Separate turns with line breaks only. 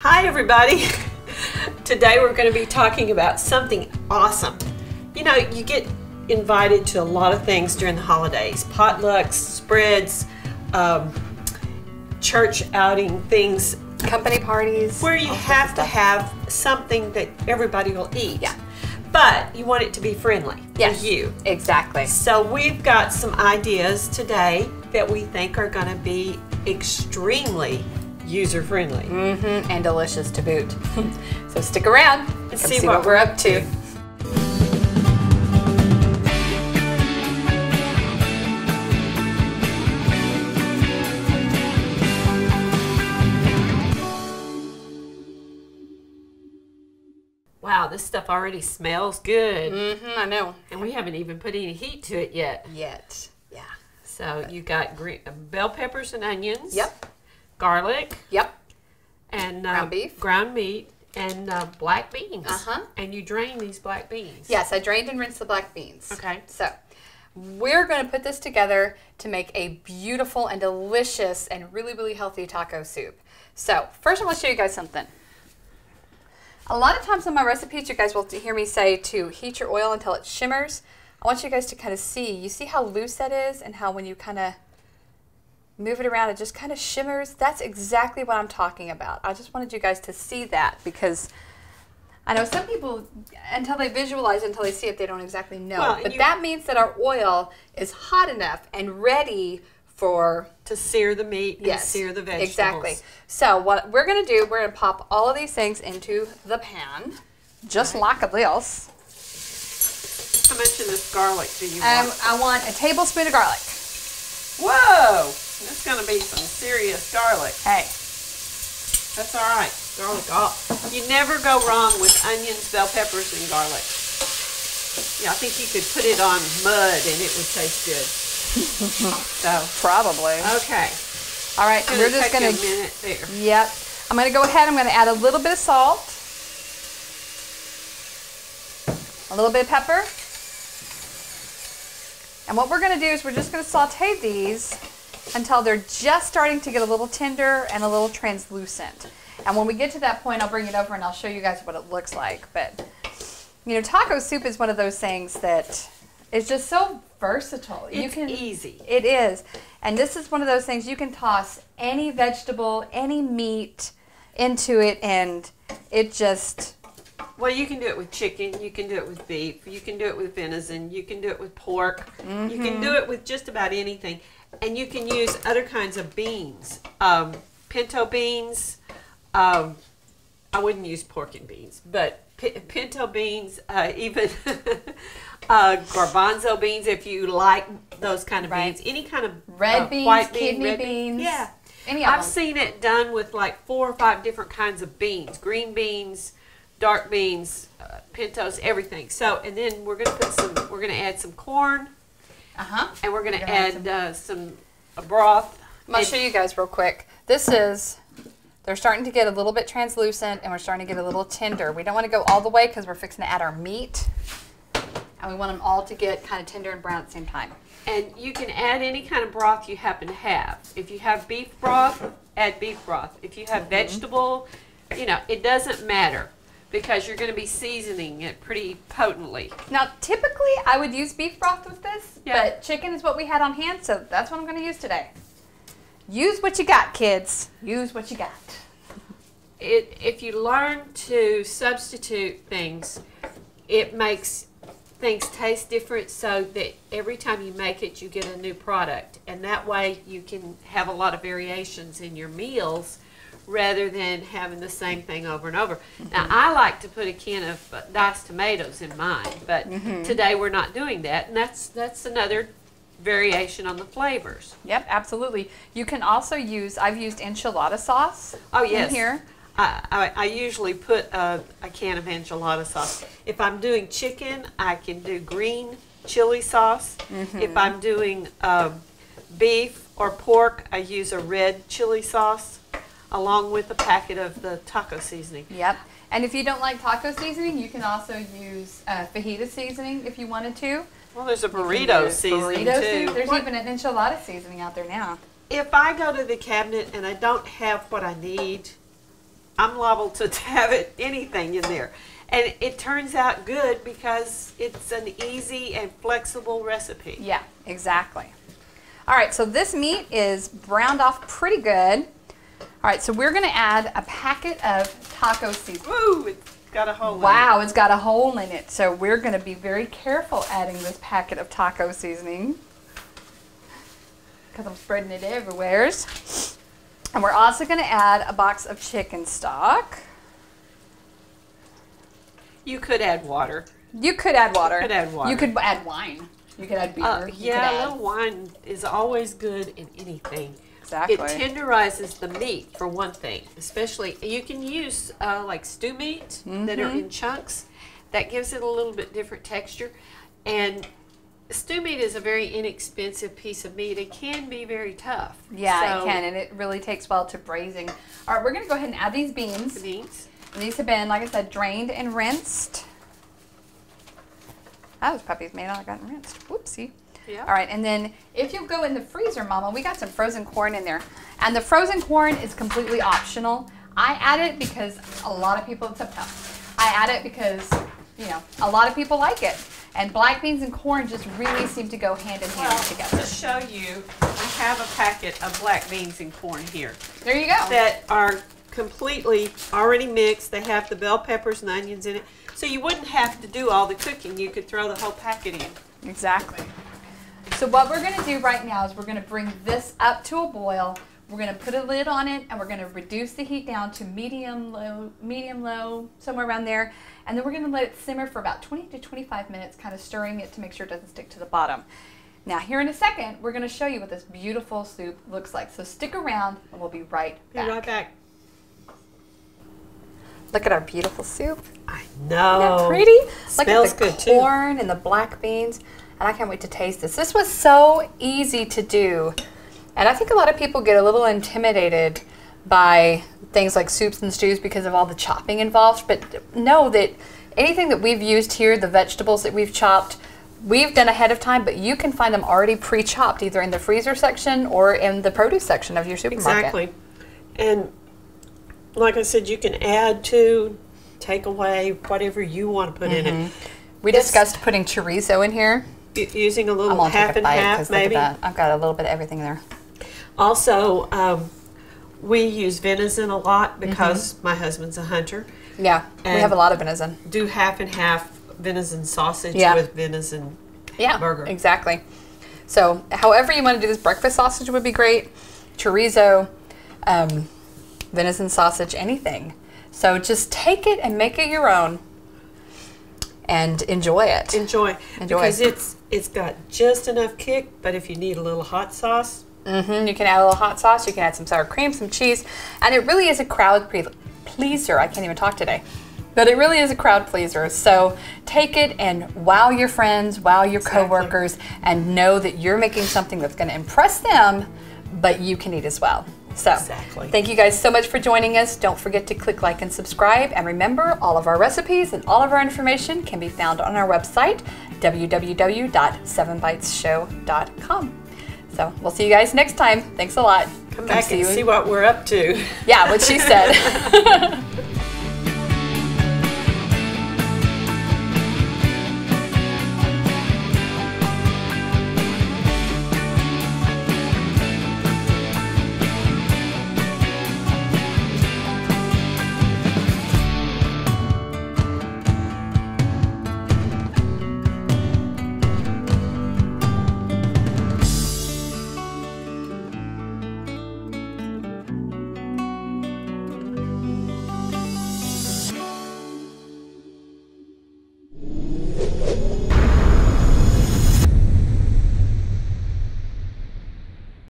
Hi everybody! Today we're going to be talking about something awesome. You know, you get invited to a lot of things during the holidays. Potlucks, spreads, church outing things.
Company parties.
Where you have to have something that everybody will eat.
Yeah.
But you want it to be friendly for you.
Exactly.
So we've got some ideas today that we think are going to be extremely user-friendly.
And delicious to boot. So stick around and see what we're up to.
Wow, this stuff already smells good.
I know.
And we haven't even put any heat to it yet.
Yeah.
So you got bell peppers and onions.
Yep.
Garlic.
Yep.
And
ground beef.
Ground meat. And black beans.
Uh-huh.
And you drain these black beans.
Yes, I drained and rinsed the black beans.
Okay.
So we're going to put this together to make a beautiful and delicious and really, really healthy taco soup. So first I want to show you guys something. A lot of times in my recipes, you guys will hear me say to heat your oil until it shimmers. I want you guys to kind of see. You see how loose that is and how when you kind of move it around, it just kind of shimmers? That's exactly what I'm talking about. I just wanted you guys to see that because I know some people, until they visualize, until they see it, they don't exactly know.
Well,
but that means that our oil is hot enough and ready to
sear the meat and sear the vegetables.
Exactly. So what we're going to do, we're going to pop all of these things into the pan, just like this.
How much of this garlic do you want?
I want a tablespoon of garlic.
Whoa! That's going to be some serious garlic.
Hey.
That's all right. Garlic. You never go wrong with onions, bell peppers, and garlic. Yeah, I think you could put it on mud and it would taste good. So
probably.
Okay.
All right, we're just going to
take a minute there.
Yep. I'm going to go ahead. I'm going to add a little bit of salt, a little bit of pepper, and what we're going to do is we're just going to saute these until they're just starting to get a little tender and a little translucent. And when we get to that point, I'll bring it over and I'll show you guys what it looks like. But you know, taco soup is one of those things that is just so versatile.
It's easy.
It is. And this is one of those things you can toss any vegetable, any meat into it and it just...
Well, you can do it with chicken, you can do it with beef, you can do it with venison, you can do it with pork, you can do it with just about anything. And you can use other kinds of beans. Pinto beans, I wouldn't use pork and beans, but pinto beans, even garbanzo beans if you like those kind of beans. Any kind of
red beans,
white
kidney beans.
Yeah.
Any of
I've
them.
seen it done with like 4 or 5 different kinds of beans. Green beans, dark beans, pintos, everything. So, and then we're going to add some corn. And we're going to add some broth.
I'll show you guys real quick. They're starting to get a little bit translucent and we're starting to get a little tender. We don't want to go all the way because we're fixing to add our meat. And we want them all to get kind of tender and brown at the same time.
And you can add any kind of broth you happen to have. If you have beef broth, add beef broth. If you have vegetable, you know, it doesn't matter because you're going to be seasoning it pretty potently.
Now, typically I would use beef broth with this, but chicken is what we had on hand, so that's what I'm going to use today. Use what you got, kids. Use what you got.
If you learn to substitute things, it makes things taste different so that every time you make it, you get a new product. And that way you can have a lot of variations in your meals rather than having the same thing over and over. Now, I like to put a can of diced tomatoes in mine, but today we're not doing that. And that's another variation on the flavors.
Yep, absolutely. You can also use, I've used enchilada sauce in here.
I usually put a can of enchilada sauce. If I'm doing chicken, I can do green chili sauce. If I'm doing beef or pork, I use a red chili sauce along with a packet of the taco seasoning.
Yep. And if you don't like taco seasoning, you can also use fajita seasoning if you wanted to.
Well, there's a burrito seasoning too.
There's even an enchilada seasoning out there now.
If I go to the cabinet and I don't have what I need, I'm liable to have anything in there. And it turns out good because it's an easy and flexible recipe.
Yeah, exactly. All right, so this meat is browned off pretty good. All right, so we're gonna add a packet of taco seasoning.
Ooh, it's got a hole in it.
Wow, it's got a hole in it. So we're gonna be very careful adding this packet of taco seasoning because I'm spreading it everywhere. And we're also gonna add a box of chicken stock.
You could add water.
You could add water.
You could add water.
You could add wine. You could add beer.
Yeah, a little wine is always good in anything.
Exactly.
It tenderizes the meat, for one thing. Especially, you can use like stew meat that are in chunks. That gives it a little bit different texture. And stew meat is a very inexpensive piece of meat. It can be very tough.
Yeah, it can, and it really takes well to braising. All right, we're going to go ahead and add these beans.
The beans.
And these have been, like I said, drained and rinsed. Those puppies may not have gotten rinsed. Whoopsie.
Yeah.
All right, and then if you go in the freezer, Mama, we got some frozen corn in there. And the frozen corn is completely optional. I add it because a lot of people, except tough. I add it because, you know, a lot of people like it. And black beans and corn just really seem to go hand in hand together.
To show you, I have a packet of black beans and corn here.
There you go.
That are completely already mixed. They have the bell peppers and onions in it. So you wouldn't have to do all the cooking. You could throw the whole packet in.
Exactly. So what we're going to do right now is we're going to bring this up to a boil. We're going to put a lid on it and we're going to reduce the heat down to medium low, somewhere around there. And then we're going to let it simmer for about 20 to 25 minutes, kind of stirring it to make sure it doesn't stick to the bottom. Now here in a second, we're going to show you what this beautiful soup looks like. So stick around and we'll be right back.
Be right back.
Look at our beautiful soup.
I know.
Isn't that pretty?
Smells
Look at
good
the
too.
corn and the black beans. And I can't wait to taste this. This was so easy to do. And I think a lot of people get a little intimidated by things like soups and stews because of all the chopping involved. But know that anything that we've used here, the vegetables that we've chopped, we've done ahead of time, but you can find them already pre-chopped either in the freezer section or in the produce section of your supermarket.
Exactly. And like I said, you can add to, take away, whatever you want to put in it.
We discussed putting chorizo in here.
Using a
I'm
little
gonna
half
take a
and
bite
half,
because look at
maybe.
that. I've got a little bit of everything there.
Also, we use venison a lot because my husband's a hunter.
Yeah, we have a lot of venison.
Do half and half venison sausage with venison burger.
Exactly. So however you want to do this, breakfast sausage would be great. Chorizo, venison sausage, anything. So just take it and make it your own and enjoy it.
Enjoy. Because it's got just enough kick, but if you need a little hot sauce.
You can add a little hot sauce, you can add some sour cream, some cheese, and it really is a crowd pleaser. I can't even talk today. But it really is a crowd pleaser. So take it and wow your friends, wow your coworkers, and know that you're making something that's going to impress them, but you can eat as well. So thank you guys so much for joining us. Don't forget to click like and subscribe. And remember, all of our recipes and all of our information can be found on our website, www.7bitesshow.com. So we'll see you guys next time. Thanks a lot.
Come back and see what we're up to.
Yeah, what she said.